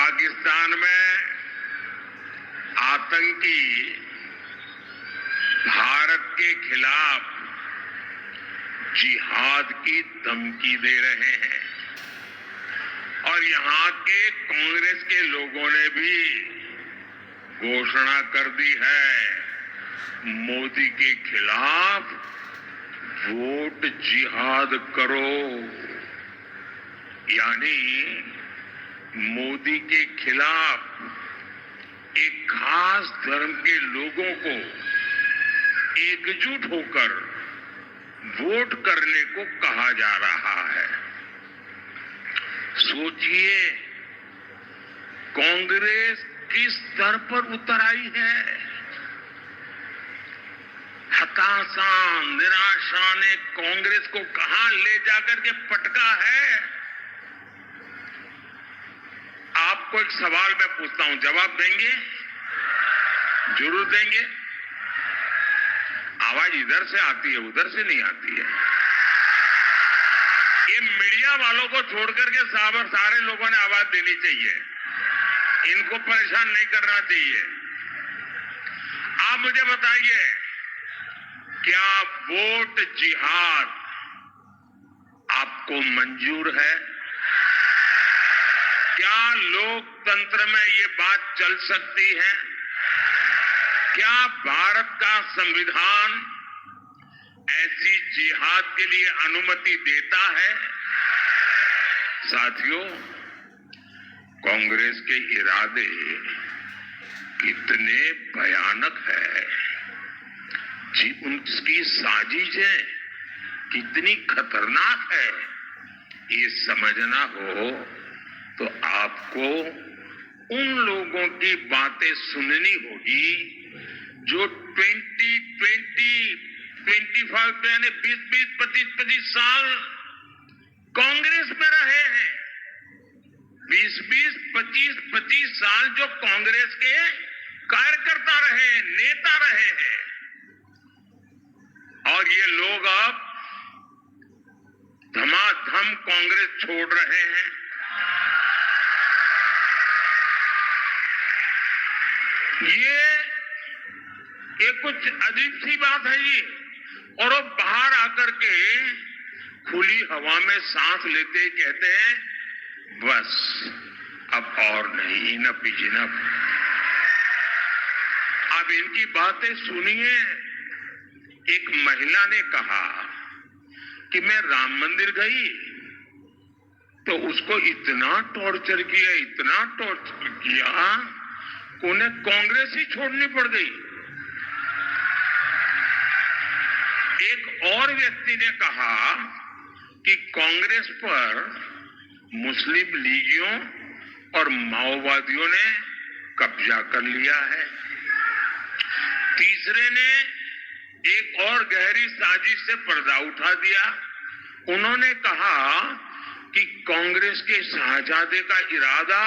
पाकिस्तान में आतंकी भारत के खिलाफ जिहाद की धमकी दे रहे हैं और यहां के कांग्रेस के लोगों ने भी घोषणा कर दी है, मोदी के खिलाफ वोट जिहाद करो। यानी मोदी के खिलाफ एक खास धर्म के लोगों को एकजुट होकर वोट करने को कहा जा रहा है। सोचिए कांग्रेस किस स्तर पर उतर आई है। हताशा, निराशा ने कांग्रेस को कहां ले जाकर के पटका है। आपको एक सवाल मैं पूछता हूं, जवाब देंगे? जरूर देंगे। आवाज इधर से आती है, उधर से नहीं आती है। ये मीडिया वालों को छोड़कर के सारे लोगों ने आवाज देनी चाहिए, इनको परेशान नहीं करना चाहिए। आप मुझे बताइए, क्या वोट जिहाद आपको मंजूर है? क्या लोकतंत्र में ये बात चल सकती है? क्या भारत का संविधान ऐसी जिहाद के लिए अनुमति देता है? साथियों, कांग्रेस के इरादे कितने भयानक है, उनकी साजिशें कितनी खतरनाक है, ये समझना हो तो आपको उन लोगों की बातें सुननी होगी जो 25 यानी 20, 25 साल कांग्रेस में रहे हैं। 20, 25 साल जो कांग्रेस के कार्यकर्ता रहे, नेता रहे हैं, और ये लोग अब धमाधम कांग्रेस छोड़ रहे हैं। ये कुछ अजीब सी बात है जी। और वो बाहर आकर के खुली हवा में सांस लेते ही कहते हैं, बस अब और नहीं, इनफ इज इनफ। अब इनकी बातें सुनिए। एक महिला ने कहा कि मैं राम मंदिर गई तो उसको इतना टॉर्चर किया उन्हें कांग्रेस ही छोड़नी पड़ गई। एक और व्यक्ति ने कहा कि कांग्रेस पर मुस्लिम लीगियों और माओवादियों ने कब्जा कर लिया है। तीसरे ने एक और गहरी साजिश से पर्दा उठा दिया। उन्होंने कहा कि कांग्रेस के शाहजादे का इरादा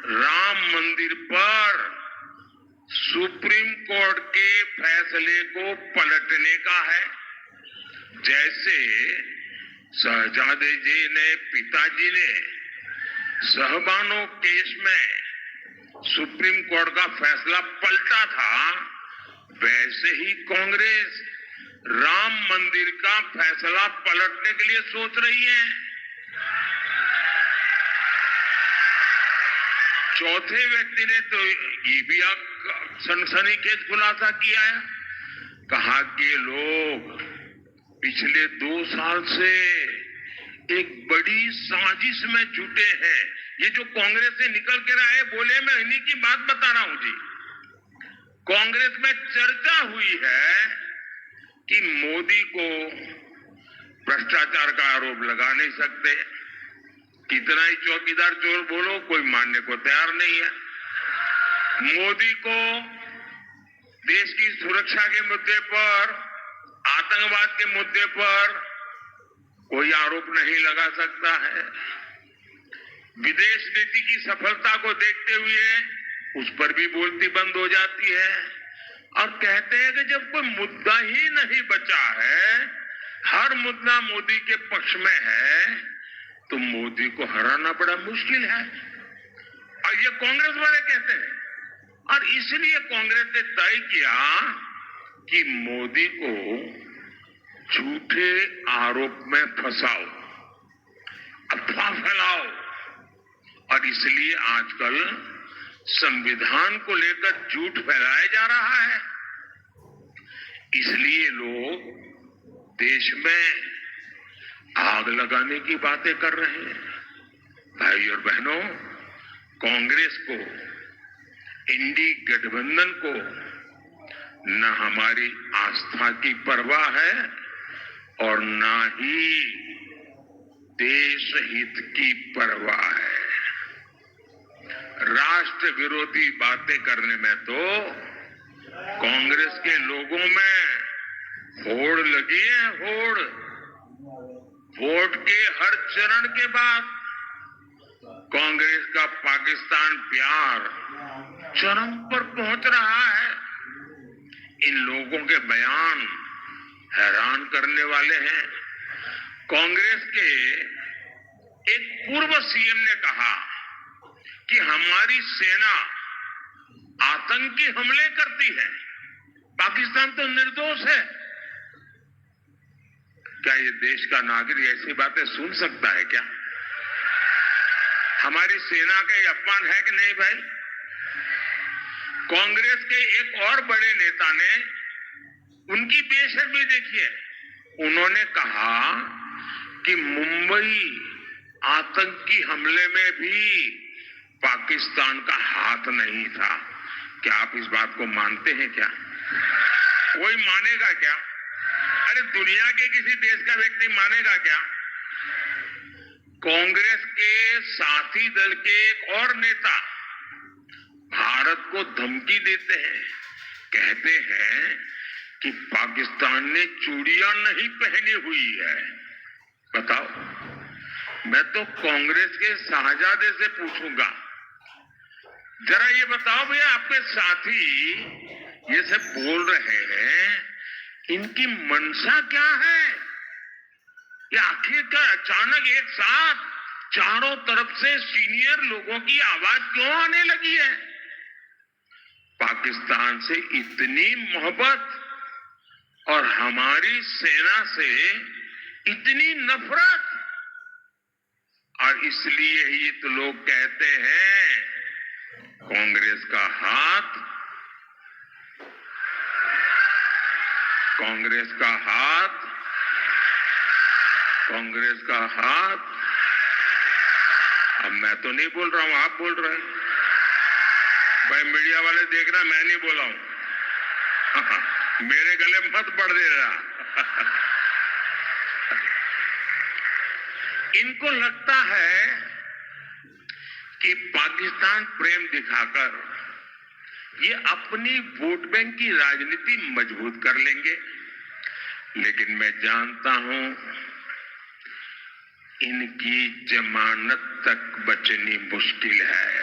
राम मंदिर पर सुप्रीम कोर्ट के फैसले को पलटने का है। जैसे शहजादे जी ने, पिताजी ने सहबानो केस में सुप्रीम कोर्ट का फैसला पलटा था, वैसे ही कांग्रेस राम मंदिर का फैसला पलटने के लिए सोच रही है। चौथे व्यक्ति ने तो ये भी सनसनीखेज खुलासा किया है, कहा कि लोग पिछले 2 साल से एक बड़ी साजिश में जुटे हैं। ये जो कांग्रेस से निकल के रहा है, बोले मैं इन्हीं की बात बता रहा हूं जी। कांग्रेस में चर्चा हुई है कि मोदी को भ्रष्टाचार का आरोप लगा नहीं सकते। कितना ही चौकीदार चोर बोलो, कोई मानने को तैयार नहीं है। मोदी को देश की सुरक्षा के मुद्दे पर, आतंकवाद के मुद्दे पर कोई आरोप नहीं लगा सकता है। विदेश नीति की सफलता को देखते हुए उस पर भी बोलती बंद हो जाती है और कहते हैं कि जब कोई मुद्दा ही नहीं बचा है, हर मुद्दा मोदी के पक्ष में है, तो मोदी को हराना बड़ा मुश्किल है। और ये कांग्रेस वाले कहते हैं। और इसलिए कांग्रेस ने तय किया कि मोदी को झूठे आरोप में फंसाओ, अफवाह फैलाओ। और इसलिए आजकल संविधान को लेकर झूठ फैलाया जा रहा है। इसलिए लोग देश में आग लगाने की बातें कर रहे हैं। भाई और बहनों, कांग्रेस को, इंडी गठबंधन को न हमारी आस्था की परवाह है और न ही देश हित की परवाह है। राष्ट्र विरोधी बातें करने में तो कांग्रेस के लोगों में होड़ लगी है, होड़। वोट के हर चरण के बाद कांग्रेस का पाकिस्तान प्यार चरम पर पहुंच रहा है। इन लोगों के बयान हैरान करने वाले हैं। कांग्रेस के एक पूर्व सीएम ने कहा कि हमारी सेना आतंकी हमले करती है, पाकिस्तान तो निर्दोष है। क्या ये देश का नागरिक ऐसी बातें सुन सकता है क्या? हमारी सेना का ये अपमान है कि नहीं भाई? कांग्रेस के एक और बड़े नेता ने उनकी बेशर्मी देखिए। उन्होंने कहा कि मुंबई आतंकी हमले में भी पाकिस्तान का हाथ नहीं था। क्या आप इस बात को मानते हैं क्या? कोई मानेगा क्या? अरे दुनिया के किसी देश का व्यक्ति मानेगा क्या? कांग्रेस के साथी दल के एक और नेता भारत को धमकी देते हैं, कहते हैं कि पाकिस्तान ने चूड़ियां नहीं पहनी हुई है। बताओ, मैं तो कांग्रेस के शाहजादे से पूछूंगा, जरा ये बताओ भैया, आपके साथी ये सब बोल रहे हैं, इनकी मंशा क्या है? ये आखिरकार अचानक एक साथ चारों तरफ से सीनियर लोगों की आवाज क्यों आने लगी है? पाकिस्तान से इतनी मोहब्बत और हमारी सेना से इतनी नफरत, और इसलिए ही तो लोग कहते हैं कांग्रेस का हाथ, कांग्रेस का हाथ, कांग्रेस का हाथ। अब मैं तो नहीं बोल रहा हूं, आप बोल रहे हैं। भाई मीडिया वाले देख रहे, मैं नहीं बोला हूं। मेरे गले मत पड़ दे रहा। इनको लगता है कि पाकिस्तान प्रेम दिखाकर ये अपनी वोट बैंक की राजनीति मजबूत कर लेंगे। लेकिन मैं जानता हूं इनकी जमानत तक बचनी मुश्किल है।